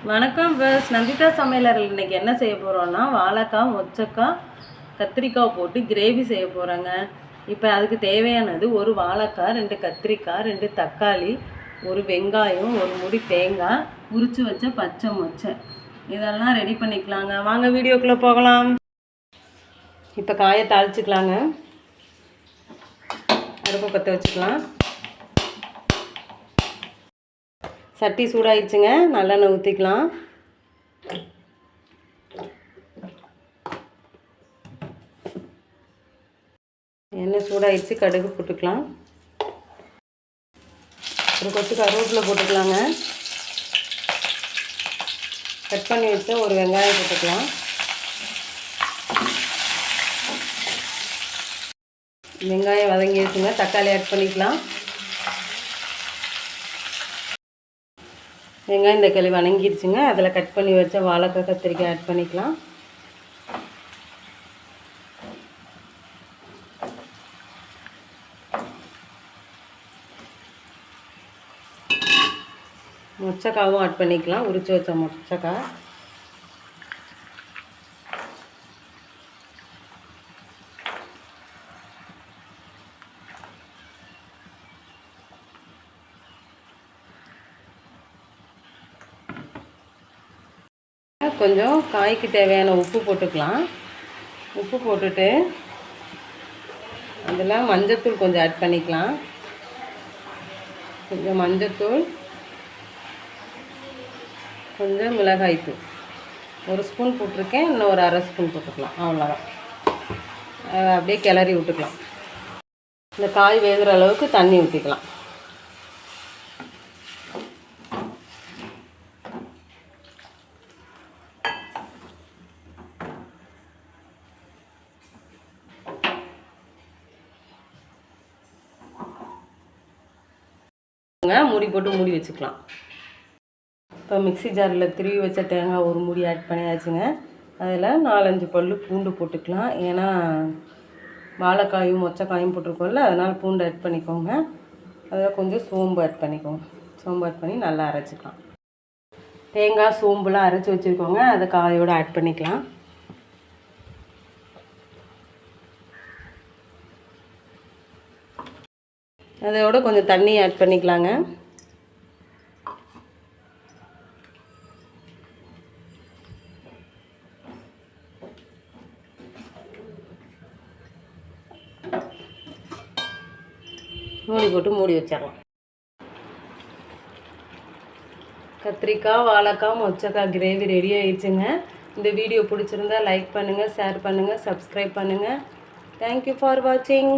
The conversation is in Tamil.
வணக்கம் பஸ் நந்திதா சமையலறையில் இன்றைக்கி என்ன செய்ய போகிறோன்னா வாழைக்காய் மொச்சக்காய் கத்திரிக்காய் போட்டு கிரேவி செய்ய போகிறேங்க. இப்போ அதுக்கு தேவையானது ஒரு வாழைக்காய், 2 கத்திரிக்காய், 2 தக்காளி, ஒரு வெங்காயம், ஒரு முடி தேங்காய், உரித்து வச்ச பச்சை மொச்சை இதெல்லாம் ரெடி பண்ணிக்கலாங்க. வாங்க வீடியோக்குள்ளே போகலாம். இப்போ காயை தாளிச்சிக்கலாங்க. அடுப்பை பற்ற வச்சுக்கலாம். சட்டி சூடாயிடுச்சுங்க. நல்லெண்ணெய் ஊற்றிக்கலாம். எண்ணெய் சூடாயிடுச்சு. கடுகு போட்டுக்கலாம். ஒரு கொத்து கருவேப்பிலை போட்டுக்கலாங்க. கட் பண்ணி வச்ச ஒரு வெங்காயம் போட்டுக்கலாம். வெங்காயம் வதங்கிடுச்சுங்க. தக்காளி ஆட் பண்ணிக்கலாம். வெங்காயம் தக்காளி வதங்கிடுச்சுங்க. அதில் கட் பண்ணி வச்ச வாழைக்காய் கத்திரிக்காய் ஆட் பண்ணிக்கலாம். மொச்சக்காவும் ஆட் பண்ணிக்கலாம். உரித்து வச்ச மொச்சக்காய். கொஞ்சம் காய்க்கு தேவையான உப்பு போட்டுக்கலாம். உப்பு போட்டுட்டு அதில் மஞ்சத்தூள் கொஞ்சம் ஆட் பண்ணிக்கலாம். கொஞ்சம் மஞ்சத்தூள், கொஞ்சம் மிளகாய்த்தூள். ஒரு ஸ்பூன் போட்டிருக்கேன். இன்னும் ஒரு அரை ஸ்பூன் போட்டுக்கலாம். அவ்வளோதான். அப்படியே கிளறி விட்டுக்கலாம். இந்த காய் வேகிற அளவுக்கு தண்ணி ஊற்றிக்கலாம். மூடி போட்டு மூடி வச்சுக்கலாம். இப்போ மிக்ஸி ஜாரில் திருவி வச்ச தேங்காய் ஒரு மூடி ஆட் பண்ணியாச்சுங்க. அதில் 4-5 பல் பூண்டு போட்டுக்கலாம். ஏன்னா வாழைக்காயும் மொச்சக்காயும் போட்டிருக்கோம்ல, அதனால் பூண்டு ஆட் பண்ணிக்கோங்க. அதில் கொஞ்சம் சோம்பு ஆட் பண்ணிக்கோங்க. சோம்பு ஆட் பண்ணி நல்லா அரைச்சிக்கலாம். தேங்காய் சோம்புலாம் அரைச்சி வச்சுருக்கோங்க. அதை காயோடு ஆட் பண்ணிக்கலாம். அதோட கொஞ்சம் தண்ணி ஆட் பண்ணிக்கலாங்க. மூடி போட்டு மூடி வச்சிடலாம். கத்திரிக்காய், வாழைக்காய், மொச்சக்காய் கிரேவி ரெடி ஆயிடுச்சுங்க. இந்த வீடியோ பிடிச்சிருந்தா லைக் பண்ணுங்கள், ஷேர் பண்ணுங்கள், சப்ஸ்கிரைப் பண்ணுங்கள். தேங்க்யூ ஃபார் வாட்சிங்.